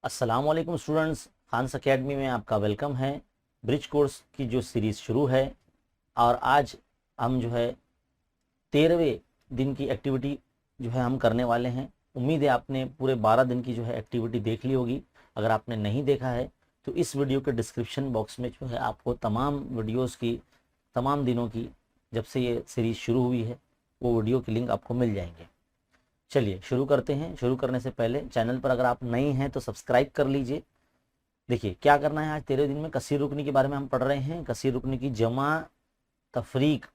अस्सलाम वालेकुम students, Khans academy में आपका वेलकम है। ब्रिज कोर्स की जो सीरीज़ शुरू है और आज हम जो है 13वें दिन की एक्टिविटी जो है हम करने वाले हैं। उम्मीद है आपने पूरे 12 दिन की जो है एक्टिविटी देख ली होगी। अगर आपने नहीं देखा है तो इस वीडियो के डिस्क्रिप्शन बॉक्स में जो है आपको तमाम वीडियोस की, तमाम दिनों की, जब से ये सीरीज़ शुरू हुई है वो वीडियो की लिंक आपको मिल जाएंगे। चलिए शुरू करते हैं। शुरू करने से पहले चैनल पर अगर आप नए हैं तो सब्सक्राइब कर लीजिए। देखिए क्या करना है, आज 13 दिन में कसीर रुकनी के बारे में हम पढ़ रहे हैं। कसीर रुकनी की जमा तफरीक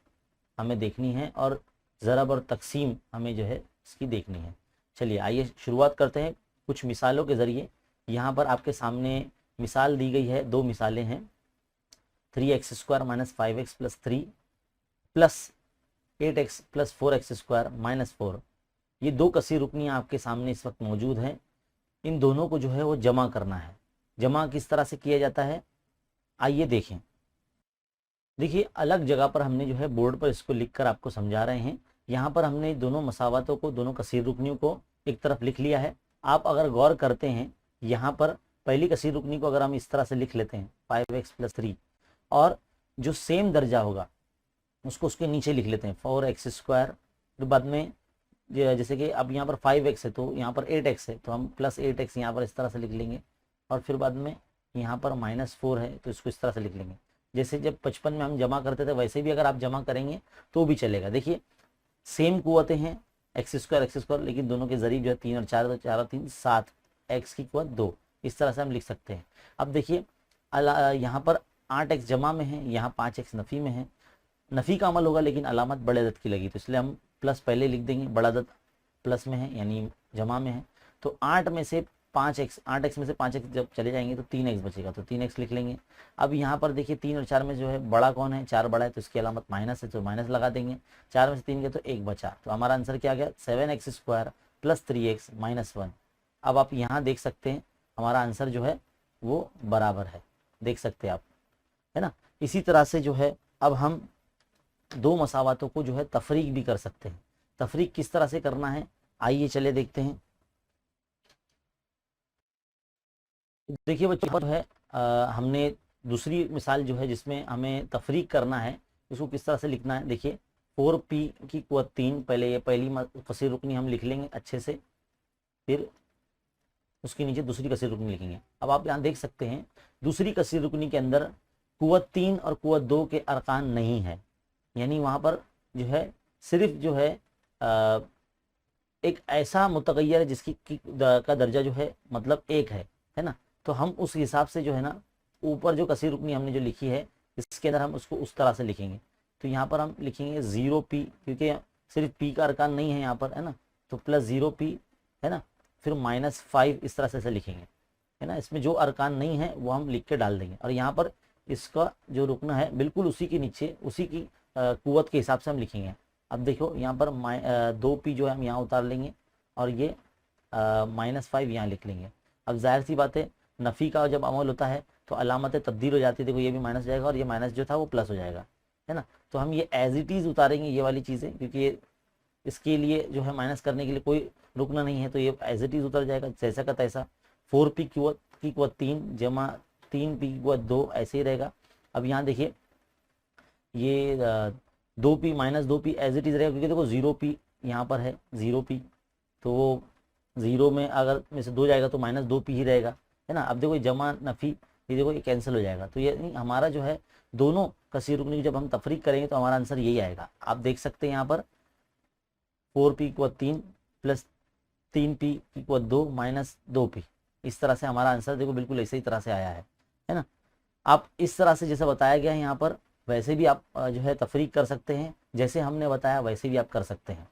हमें देखनी है और ज़रब और तकसीम हमें जो है इसकी देखनी है। चलिए आइए शुरुआत करते हैं कुछ मिसालों के ज़रिए। यहाँ पर आपके सामने मिसाल दी गई है, दो मिसालें हैं। 3x² - 5x + 3 plus 8x + 4x² - 4। ये दो कसीर रुकनियाँ आपके सामने इस वक्त मौजूद हैं। इन दोनों को जो है वो जमा करना है। जमा किस तरह से किया जाता है आइए देखें। देखिए अलग जगह पर हमने जो है बोर्ड पर इसको लिखकर आपको समझा रहे हैं। यहाँ पर हमने दोनों मसावतों को, दोनों कसीर रुकनियों को एक तरफ लिख लिया है। आप अगर गौर करते हैं यहाँ पर पहली कसीर रुकनी को अगर हम इस तरह से लिख लेते हैं 5x + 3 और जो सेम दर्जा होगा उसको उसके नीचे लिख लेते हैं 4x²। फिर बाद में जैसे कि अब यहाँ पर 5x है तो यहाँ पर 8x है तो हम +8x यहाँ पर इस तरह से लिख लेंगे। और फिर बाद में यहाँ पर -4 है तो इसको इस तरह से लिख लेंगे। जैसे जब 55 में हम जमा करते थे वैसे भी अगर आप जमा करेंगे तो भी चलेगा। देखिए सेम कुव्वतें हैं x², लेकिन दोनों के जरीब जो है 3 और 4, तो 4 और 3 7, x की कुव्वत 2, इस तरह से हम लिख सकते हैं। अब देखिए यहाँ पर 8x जमा में है, यहाँ 5x नफ़ी में है। नफ़ी का अमल होगा लेकिन अलामत बड़े अदद की लगी तो इसलिए हम प्लस पहले लिख देंगे। बड़ा अदद प्लस में है यानी जमा में है। तो 8 में से 5x, 8x में से 5x जब चले जाएंगे तो 3x बचेगा तो 3x लिख लेंगे। अब यहाँ पर देखिए 3 और 4 में जो है बड़ा कौन है, 4 बड़ा है तो इसकी अलामत माइनस है तो माइनस लगा देंगे। 4 में से 3 गया तो 1 बचा। तो हमारा आंसर क्या गया, 7x² + 3x - 1। अब आप यहाँ देख सकते हैं हमारा आंसर जो है वो बराबर है, देख सकते हैं आप, है ना। इसी तरह से जो है अब हम दो मसावातों को जो है तफरीक भी कर सकते हैं। तफरीक किस तरह से करना है आइए चले देखते हैं। देखिए बच्चों जो है हमने दूसरी मिसाल जो है जिसमें हमें तफरीक करना है उसको किस तरह से लिखना है। देखिए 4p की कुव्वत 3, पहले ये पहली कसीर रुकनी हम लिख लेंगे अच्छे से, फिर उसके नीचे दूसरी कसीर रुकनी लिखेंगे। अब आप यहाँ देख सकते हैं दूसरी कसीर रुकनी के अंदर कुव्वत 3 और कुव्वत 2 के अरकान नहीं है, यानी वहाँ पर जो है सिर्फ जो है एक ऐसा मुतगैर है जिसकी का दर्जा जो है मतलब 1 है ना। तो हम उस हिसाब से जो है ना ऊपर जो कसीर रुकनी हमने जो लिखी है इसके अंदर हम उसको उस तरह से लिखेंगे। तो यहाँ पर हम लिखेंगे 0p क्योंकि सिर्फ p का अरकान नहीं है यहाँ पर, है ना, तो +0p, है ना। फिर -5 इस तरह से लिखेंगे, है ना। इसमें जो अरकान नहीं है वो हम लिख के डाल देंगे और यहाँ पर इसका जो रुकना है बिल्कुल उसी के नीचे उसी की कुव्वत के हिसाब से हम लिखेंगे। अब देखो यहाँ पर 2p जो है हम यहाँ उतार लेंगे और ये -5 यहाँ लिख लेंगे। अब जाहिर सी बात है नफ़ी का जब अमल होता है तो अलामतें तब्दील हो जाती है। देखो ये भी माइनस हो जाएगा और ये माइनस जो था वो प्लस हो जाएगा, है ना। तो हम ये एज इट इज़ उतारेंगे ये वाली चीज़ें, क्योंकि ये इसके लिए जो है माइनस करने के लिए कोई रुकना नहीं है तो ये एज इट इज़ उतर जाएगा जैसा का तैसा। 4p की कुव्वत 3 जमा 3p की कुव्वत 2 ऐसे ही रहेगा। अब यहाँ देखिए ये 2p - 2p as it is रहेगा क्योंकि देखो 0p यहाँ पर है, 0p तो वो 0 में अगर में से 2 जाएगा तो -2p ही रहेगा, है ना। अब देखो जमा नफ़ी ये देखो ये कैंसिल हो जाएगा। तो ये हमारा जो है दोनों कसीर रुकनी जब हम तफरीक करेंगे तो हमारा आंसर यही आएगा। आप देख सकते हैं यहाँ पर 4p = 3 + 3p = 2 - 2p, इस तरह से हमारा आंसर देखो बिल्कुल ऐसे ही तरह से आया है ना। आप इस तरह से जैसे बताया गया है यहाँ पर वैसे भी आप जो है तफरीक कर सकते हैं, जैसे हमने बताया वैसे भी आप कर सकते हैं।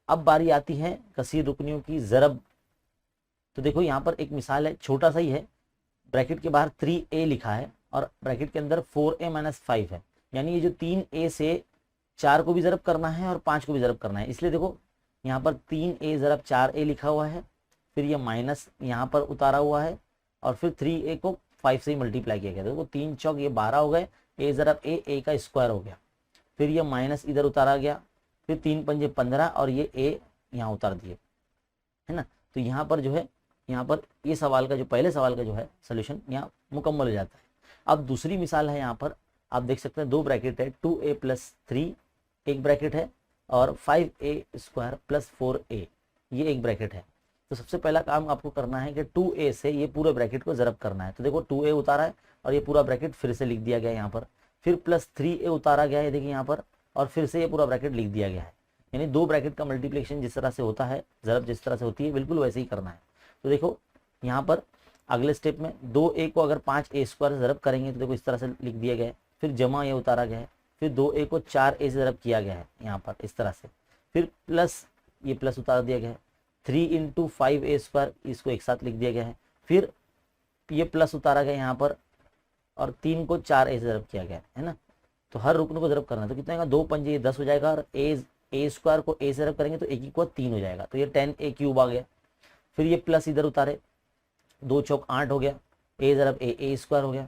अब बारी आती है कसीर रुकनियों की ज़रब। तो देखो यहाँ पर एक मिसाल है, छोटा सा ही है। ब्रैकेट के बाहर 3a लिखा है और ब्रैकेट के अंदर 4a - 5 है, यानी ये जो 3a से 4 को भी ज़रब करना है और 5 को भी ज़रब करना है। इसलिए देखो यहाँ पर 3a ज़रब 4a लिखा हुआ है, फिर ये माइनस यहाँ पर उतारा हुआ है और फिर 3a को 5 से ही मल्टीप्लाई किया गया। देखो 3 चौक ये 12 हो गए, a ज़रब a का स्क्वायर हो गया, फिर ये माइनस इधर उतारा गया, फिर 3 पंजे 15 और ये a यहाँ उतार दिए, है ना। तो यहाँ पर जो है यहाँ पर ये सवाल का जो पहले सवाल का जो है सोल्यूशन यहाँ मुकम्मल हो जाता है। अब दूसरी मिसाल है, यहाँ पर आप देख सकते हैं 2 ब्रैकेट है, 2a + 3 एक ब्रैकेट है और 5a² + 4a ये एक ब्रैकेट है। तो सबसे पहला काम आपको करना है कि 2a से ये पूरे ब्रैकेट को ज़रब करना है। तो देखो 2a उतारा है और ये पूरा ब्रैकेट फिर से लिख दिया गया है यहाँ पर, फिर +3a उतारा गया है, देखिए यहाँ पर, और फिर से ये पूरा ब्रैकेट लिख दिया गया है। यानी 2 ब्रैकेट का मल्टीप्लिकेशन जिस तरह से होता है, ज़रब जिस तरह से होती है, बिल्कुल वैसे ही करना है। तो देखो यहाँ पर अगले स्टेप में 2a को अगर 5a² से ज़रब करेंगे तो देखो इस तरह से लिख दिया गया है, फिर जमा ये उतारा गया है, फिर 2a को 4a से ज़रब किया गया है यहाँ पर इस तरह से, फिर प्लस ये प्लस उतार दिया गया है, 3 × 5a² इसको एक साथ लिख दिया गया है, फिर ये प्लस उतारा गया यहाँ पर और 3 को 4a से ज़रब किया गया है ना। तो हर रुकन को ज़रब करना है, तो कितना आएगा, 2 × 5 ये 10 हो जाएगा और a² को a से ज़रब करेंगे तो a की 3 हो जाएगा, तो ये 10a³ आ गया। फिर ये प्लस इधर उतारे, 2 चौक 8 हो गया, a ज़रब a² हो गया,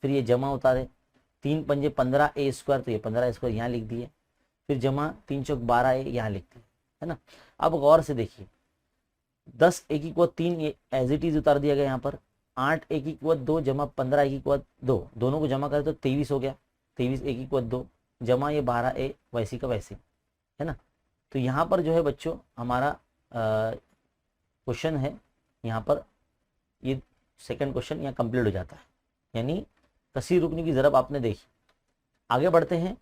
फिर ये जमा उतारे, 3 पंजे 15a² तो ये 15a² यहाँ लिख दिए, फिर जमा 3 चौक 12a यहाँ लिख दिए, है ना। अब गौर से देखिए 10a की 3 ये एज इट इज उतार दिया गया यहाँ पर, 8a की 2 जमा 15a की 2, दोनों को जमा करें तो 23 हो गया, 23a की 2 जमा ये 12a वैसी का वैसी, है ना। तो यहाँ पर जो है बच्चों हमारा क्वेश्चन है, यहाँ पर ये सेकंड क्वेश्चन यहाँ कंप्लीट हो जाता है, यानी कसीर रुकनी की ज़रब आपने देखी। आगे बढ़ते हैं,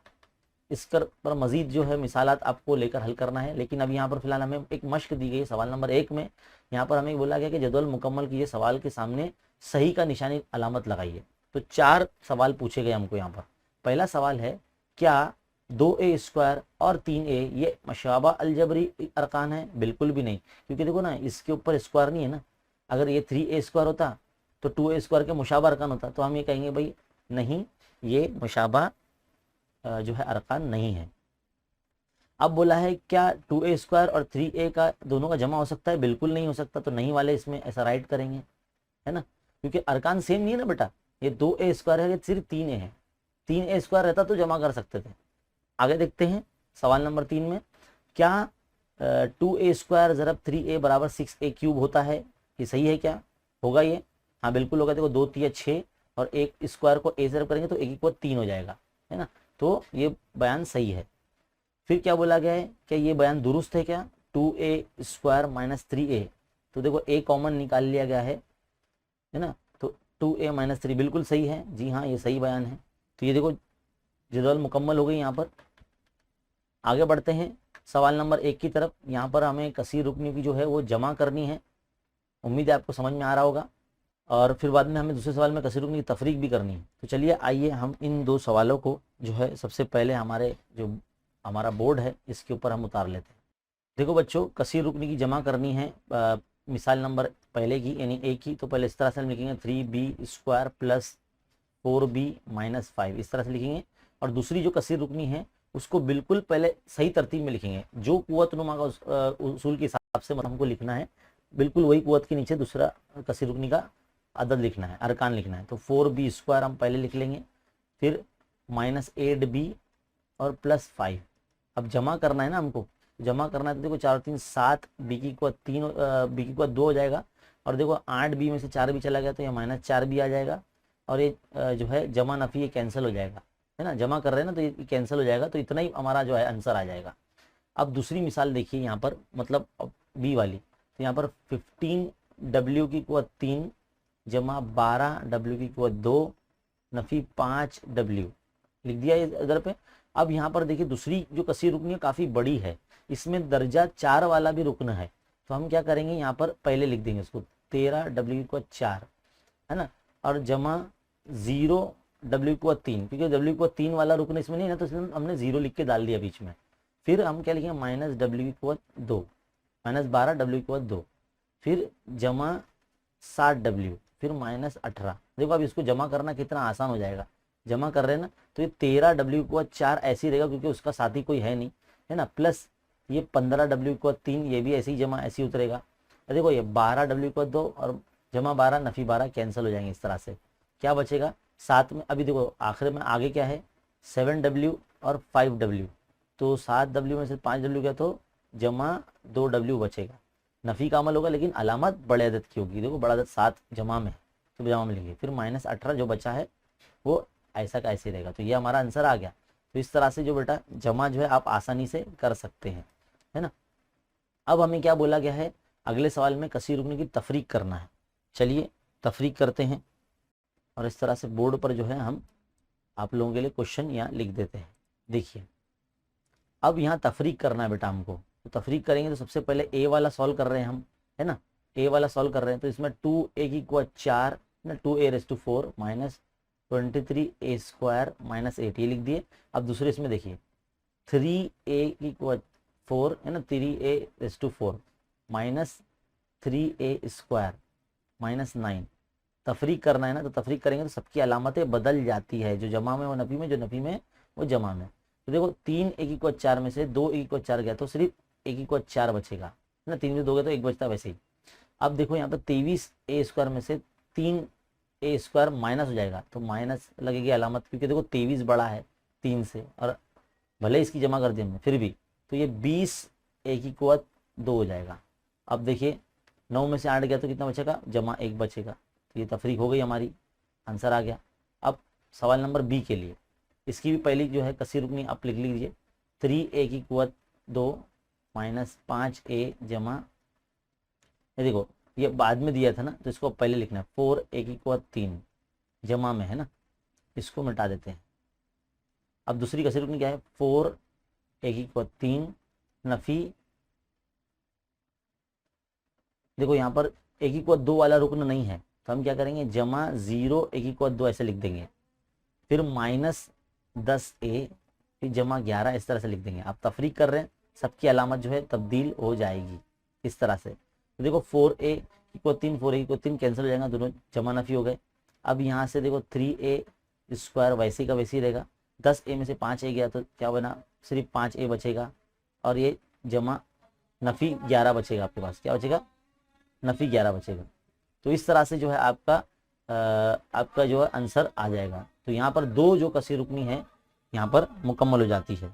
इस पर मजीद जो है मिसालात आपको लेकर हल करना है, लेकिन अब यहाँ पर फिलहाल हमें एक मश्क दी गई है। सवाल नंबर 1 में यहाँ पर हमें बोला गया कि जदवल मुकम्मल कीजिए, सवाल के सामने सही का निशानी अलामत लगाइए। तो 4 सवाल पूछे गए हमको यहाँ पर। पहला सवाल है, क्या 2a² और 3a ये मशाबा अलजबरी अरकान है? बिल्कुल भी नहीं, क्योंकि देखो ना इसके ऊपर स्क्वायर नहीं है ना। अगर ये 3a² होता तो 2a² के मुशाबा अरकान होता, तो हम ये कहेंगे भाई नहीं, ये मुशाबा जो है अरकान नहीं है। अब बोला है क्या 2a² और 3a का दोनों का जमा हो सकता है? बिल्कुल नहीं हो सकता, तो नहीं वाले इसमें ऐसा राइट करेंगे, है ना, क्योंकि अरकान सेम नहीं है ना बेटा। ये 2a² है, ये सिर्फ 3a है, 3a² रहता तो जमा कर सकते थे। आगे देखते हैं सवाल नंबर 3 में, क्या 2a² ज़रब 3a बराबर 6a³ होता है? ये सही है क्या? होगा ये? हाँ बिल्कुल होगा। देखो 2 3 6 और एक स्क्वायर को a ज़रब करेंगे तो a की 3 हो जाएगा, है ना। तो ये बयान सही है। फिर क्या बोला गया है, क्या ये बयान दुरुस्त है क्या? 2a² - 3a, तो देखो a कॉमन निकाल लिया गया है ना, तो 2a - 3 बिल्कुल सही है। जी हाँ, ये सही बयान है। तो ये देखो जदवल मुकम्मल हो गई यहाँ पर। आगे बढ़ते हैं सवाल नंबर 1 की तरफ। यहाँ पर हमें कसीर रुकनी की जो है वो जमा करनी है। उम्मीद है आपको समझ में आ रहा होगा, और फिर बाद में हमें दूसरे सवाल में कसीर रुकनी की तफरीक भी करनी है। तो चलिए आइए हम इन 2 सवालों को जो है सबसे पहले हमारे जो हमारा बोर्ड है इसके ऊपर हम उतार लेते हैं। देखो बच्चों, कसीर रुकनी की जमा करनी है मिसाल नंबर पहले की यानी a की, तो पहले इस तरह से हम लिखेंगे 3b² + 4b - 5, इस तरह से लिखेंगे। और दूसरी जो कसीर रुकनी है उसको बिल्कुल पहले सही तरतीब में लिखेंगे, जो कुव्वतनुमा का उसूल के हिसाब से हमको लिखना है, बिल्कुल वही कुव्वत के नीचे दूसरा कसीर रुकनी का अदद लिखना है, अरकान लिखना है। तो 4b² हम पहले लिख लेंगे, फिर -8b और +5। अब जमा करना है ना हमको, जमा करना है तो देखो 4 और 3 7, b की 2 हो जाएगा, और देखो 8b में से 4b चला गया तो ये -4b आ जाएगा, और ये जो है जमा नफ़ी ये कैंसिल हो जाएगा, है ना। जमा कर रहे हैं ना तो ये कैंसिल हो जाएगा, तो इतना ही हमारा जो है आंसर आ जाएगा। अब दूसरी मिसाल देखिए यहाँ पर, मतलब बी वाली, तो यहाँ पर 15w की 3 जमा 12w की 2 नफ़ी 5w लिख दिया इधर पे। अब यहाँ पर देखिए दूसरी जो कसीर रुकनी है काफ़ी बड़ी है, इसमें दर्जा 4 वाला भी रुकन है, तो हम क्या करेंगे यहाँ पर पहले लिख देंगे उसको 13w की 4, है ना, और जमा 0w की 3, क्योंकि w की 3 वाला रुकन इसमें नहीं है ना, तो इसमें हमने 0 लिख के डाल दिया बीच में। फिर हम क्या लिखेंगे -w की 2 -12w की 2, फिर जमा 7w, फिर -18। देखो अब इसको जमा करना कितना आसान हो जाएगा, जमा कर रहे हैं ना, तो ये 13w की 4 ऐसी रहेगा क्योंकि उसका साथी कोई है नहीं, है ना, प्लस ये 15w की 3 ये भी ऐसे ही जमा ऐसे ही उतरेगा। देखो ये 12w की 2 और जमा 12 नफ़ी 12 कैंसिल हो जाएंगे। इस तरह से क्या बचेगा साथ में, अभी देखो आखिर में आगे क्या है 7w और 5w, तो 7w में से 5w क्या, तो जमा 2w बचेगा, नफ़ी का अमल होगा लेकिन अलामत बड़े अदद की होगी। देखो बड़ा अदद 7 जमा में, तो जमा में लिखिए, फिर -18 जो बचा है वो ऐसा का ऐसे रहेगा। तो ये हमारा आंसर आ गया। तो इस तरह से जो बेटा जमा जो है आप आसानी से कर सकते हैं, है ना। अब हमें क्या बोला गया है, अगले सवाल में कसीर रुकनी की तफरीक करना है। चलिए तफरीक करते हैं और इस तरह से बोर्ड पर जो है हम आप लोगों के लिए क्वेश्चन यहाँ लिख देते हैं। देखिए अब यहाँ तफरीक करना है बेटा हमको, तो तफरीक करेंगे तो सबसे पहले ए वाला सॉल्व कर रहे हैं हम, है ना। ए वाला सॉल्व कर रहे हैं तो इसमें 2a की इक्वल 4 ना 2a⁴ माइनस 23a² माइनस 8 ये लिख दिए। अब दूसरे इसमें देखिए 3a की इक्वल 4 है ना 3a⁴ माइनस 3a² माइनस 9 तफरीक करना है ना। तो तफरीक करेंगे तो सबकी अलामतें बदल जाती है, जो जमा में वो नफी में, जो नफी में वो जमा में। तो देखो 3 a की इक्वल 4 में से 2 a की इक्वल 4 गया तो सिर्फ a की इक्वल 4 बचेगा, है ना। 3 में 2 गया तो 1 बचता वैसे ही। अब देखो यहाँ पर 23a² में से 3a² माइनस हो जाएगा, तो माइनस लगेगी अलामत, क्योंकि देखो 23 बड़ा है 3 से, और भले इसकी जमा कर दी हमने फिर भी, तो ये 20a की इक्वल 2 हो जाएगा। अब देखिए 9 में से 8 गया तो कितना बचेगा, जमा 1 बचेगा। तो ये तफरीक हो गई हमारी, आंसर आ गया। अब सवाल नंबर बी के लिए, इसकी भी पहली जो है कसीर रुकनी आप लिख लीजिए, 3a की इक्वल 2 माइनस 5a जमा, ये देखो ये बाद में दिया था ना तो इसको पहले लिखना है, 4a की इक्वल 3 जमा में, है ना, इसको मिटा देते हैं। अब दूसरी कसीर रुकनी क्या है, 4a की इक्वल 3 नफी, देखो यहाँ पर a की इक्वल 2 वाला रुकन नहीं है तो हम क्या करेंगे, जमा 0 a की इक्वल 2 ऐसे लिख देंगे, फिर माइनस 10a फिर जमा 11 इस तरह से लिख देंगे। आप तफरीक कर रहे हैं, सबकी अलामत जो है तब्दील हो जाएगी इस तरह से। तो देखो 4a equal 3 4a equal 3 cancel हो जाएगा, दोनों जमा नफी हो गए। अब यहाँ से देखो 3a² वैसे का वैसे ही रहेगा, 10a में से 5a गया तो क्या बना, सिर्फ 5a बचेगा, और ये जमा नफी 11 बचेगा, आपके पास क्या बचेगा, नफी 11 बचेगा। तो इस तरह से जो है आपका जो है आंसर आ जाएगा। तो यहाँ पर दो जो कसीर रुकनी है यहाँ पर मुकम्मल हो जाती है।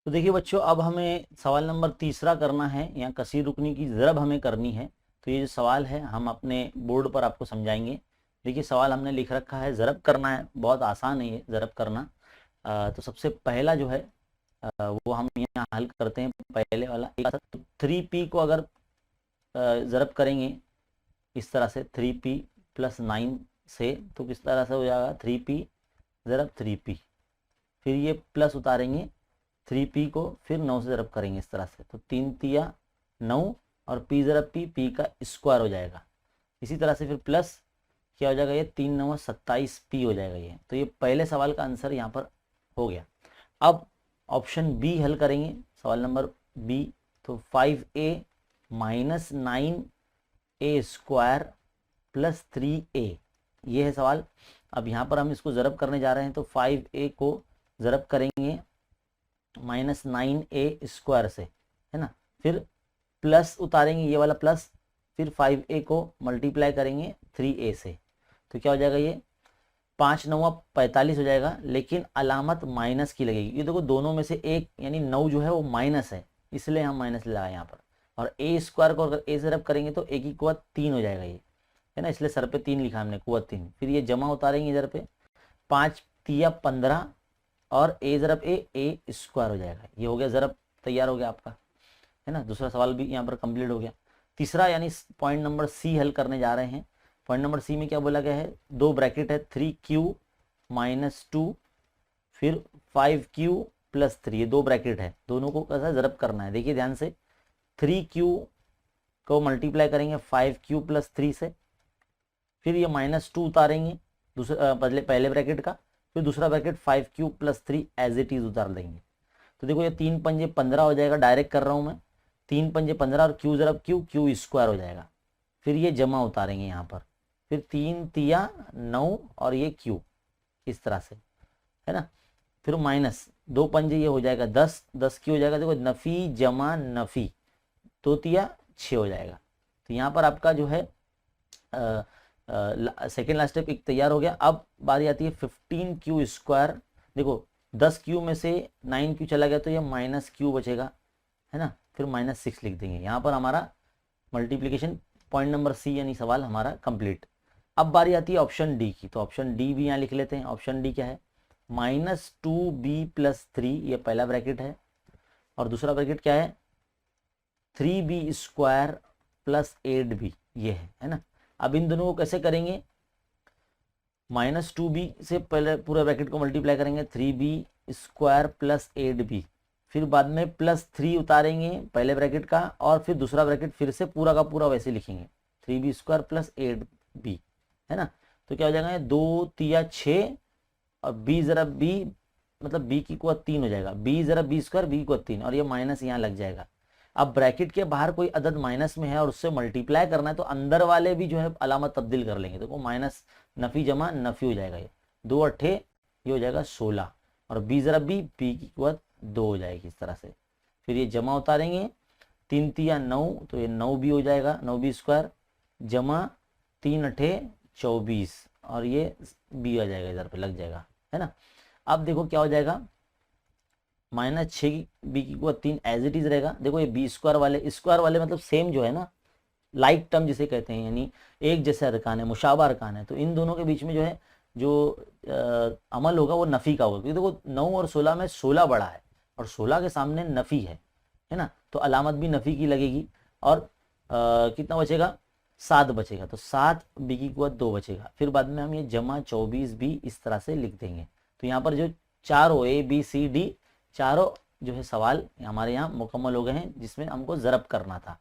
तो देखिए बच्चों अब हमें सवाल नंबर तीसरा करना है, यहाँ कसीर रुकनी की ज़रब हमें करनी है। तो ये जो सवाल है हम अपने बोर्ड पर आपको समझाएंगे। देखिए सवाल हमने लिख रखा है, ज़रब करना है, बहुत आसान है ये ज़रब करना। तो सबसे पहला जो है वो हम यहाँ हल करते हैं, पहले वाला 3p को अगर ज़रब करेंगे इस तरह से 3p + 9 से, तो किस तरह से हो जाएगा, 3p ज़रब 3p, फिर ये प्लस उतारेंगे 3p को, फिर 9 से ज़रब करेंगे इस तरह से, तो 3 तिया 9 और p ज़रब p का स्क्वायर हो जाएगा। इसी तरह से फिर प्लस क्या हो जाएगा, ये 3 9 27p हो जाएगा ये। तो ये पहले सवाल का आंसर यहाँ पर हो गया। अब ऑप्शन बी हल करेंगे, सवाल नंबर बी, तो 5a - 9a² + 3a, ये है सवाल। अब यहाँ पर हम इसको ज़रब करने जा रहे हैं, तो 5a को ज़रब करेंगे -9a² से, है ना, फिर प्लस उतारेंगे ये वाला प्लस, फिर 5a को मल्टीप्लाई करेंगे 3a से, तो क्या हो जाएगा, ये 5 9 45 हो जाएगा, लेकिन अलामत माइनस की लगेगी। ये देखो दोनों में से एक यानी 9 जो है वो माइनस है, इसलिए हम माइनस लगाए यहाँ पर। और a² को अगर a से रब करेंगे तो a की कुव्वत 3 हो जाएगा ये, है ना, इसलिए सर पे 3 लिखा हमने, कुव्वत 3। फिर ये जमा उतारेंगे इधर पे, 5 तिया 15 और a ज़रब a² हो जाएगा। ये हो गया ज़रब, तैयार हो गया आपका, है ना। दूसरा सवाल भी यहाँ पर कंप्लीट हो गया। तीसरा यानी पॉइंट नंबर सी हल करने जा रहे हैं। पॉइंट नंबर सी में क्या बोला गया है, दो ब्रैकेट है, 3q - 2 फिर 5q + 3, ये दो ब्रैकेट है, दोनों को कैसा ज़रब करना है। देखिए ध्यान से, 3q को मल्टीप्लाई करेंगे 5q + 3 से, फिर ये -2 उतारेंगे दूसरे पहले ब्रैकेट का, फिर दूसरा bracket 5q + 3 as it is उतार देंगे। तो देखो ये 3 पंजे 15 हो जाएगा, डायरेक्ट कर रहा हूँ मैं, 3 पंजे 15 और q ज़रब q² हो जाएगा। फिर ये जमा उतारेंगे यहाँ पर, फिर 3 तिया 9 और ये q, इस तरह से, है ना। फिर माइनस 2 पंजे ये हो जाएगा 10 10 की हो जाएगा, देखो नफ़ी जमा नफ़ी, 2 तिया 6 हो जाएगा। तो यहाँ पर आपका जो है सेकेंड लास्ट स्टेप एक तैयार हो गया। अब बारी आती है 15q², देखो 10q में से 9q चला गया तो ये -q बचेगा, है ना। फिर -6 लिख देंगे। यहाँ पर हमारा मल्टीप्लिकेशन पॉइंट नंबर सी यानी सवाल हमारा कंप्लीट। अब बारी आती है ऑप्शन डी की, तो ऑप्शन डी भी यहाँ लिख लेते हैं। ऑप्शन डी क्या है, -2b + 3, ये पहला ब्रैकेट है, और दूसरा ब्रैकेट क्या है 3b² + 8b, ये है ना। अब इन दोनों को कैसे करेंगे, -2b से पहले पूरा ब्रैकेट को मल्टीप्लाई करेंगे 3b² + 8b, फिर बाद में +3 उतारेंगे पहले ब्रैकेट का, और फिर दूसरा ब्रैकेट फिर से पूरा का पूरा वैसे लिखेंगे 3b² + 8b, है ना। तो क्या हो जाएगा, 2 तिया 6 और b जरा b मतलब b की कुआ 3 हो जाएगा, b जरा b² b की कुआ 3, और ये माइनस यहाँ लग जाएगा। अब ब्रैकेट के बाहर कोई अदद माइनस में है और उससे मल्टीप्लाई करना है, तो अंदर वाले भी जो है अलामत तब्दील कर लेंगे। देखो माइनस नफ़ी जमा नफ़ी हो जाएगा, ये 2 अट्ठे ये हो जाएगा 16, और b जरा b की कुआ 2 हो जाएगी इस तरह से। फिर ये जमा उतारेंगे 3 तिया 9, तो ये 9b हो जाएगा, 9b² जमा 3 अट्ठे 24, और ये b आ जाएगा इधर पे लग जाएगा, है ना। अब देखो क्या हो जाएगा, -6 b की कुआ 3 एज इट इज रहेगा। देखो ये b² वाले मतलब सेम जो है ना, लाइक टर्म जिसे कहते हैं, यानी एक जैसे अरकान है, मुशाबा अरकान है, तो इन दोनों के बीच में जो है जो अमल होगा वो नफ़ी का होगा, क्योंकि देखो 9 और 16 में 16 बड़ा है और 16 के सामने नफ़ी है ना, तो अलामत भी नफ़ी की लगेगी, और कितना बचेगा 7 बचेगा, तो 7 b की कुआ 2 बचेगा। फिर बाद में हम ये जमा 24 भी इस तरह से लिख देंगे। तो यहाँ पर जो चारों A B C D चारों जो है सवाल हमारे यहाँ मुकम्मल हो गए हैं, जिसमें हमको ज़रब करना था।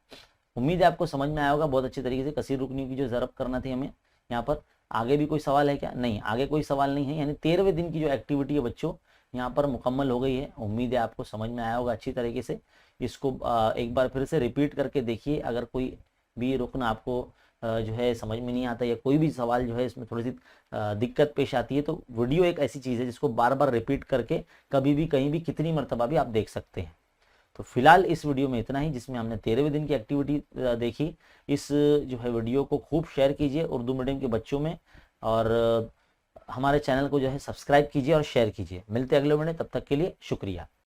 उम्मीद है आपको समझ में आया होगा बहुत अच्छी तरीके से। कसीर रुकनी की जो ज़रब करना थी हमें यहाँ पर। आगे भी कोई सवाल है क्या? नहीं, आगे कोई सवाल नहीं है, यानी 13वें दिन की जो एक्टिविटी है बच्चों यहाँ पर मुकम्मल हो गई है। उम्मीद है आपको समझ में आया होगा अच्छी तरीके से। इसको एक बार फिर से रिपीट करके देखिए। अगर कोई भी रुकन आपको जो है समझ में नहीं आता, या कोई भी सवाल जो है इसमें थोड़ी सी दिक्कत पेश आती है, तो वीडियो एक ऐसी चीज़ है जिसको बार बार रिपीट करके कभी भी कहीं भी कितनी मरतबा भी आप देख सकते हैं। तो फिलहाल इस वीडियो में इतना ही, जिसमें हमने 13वें दिन की एक्टिविटी देखी। इस जो है वीडियो को खूब शेयर कीजिए उर्दू मीडियम के बच्चों में, और हमारे चैनल को जो है सब्सक्राइब कीजिए और शेयर कीजिए। मिलते अगले वीडियो में, तब तक के लिए शुक्रिया।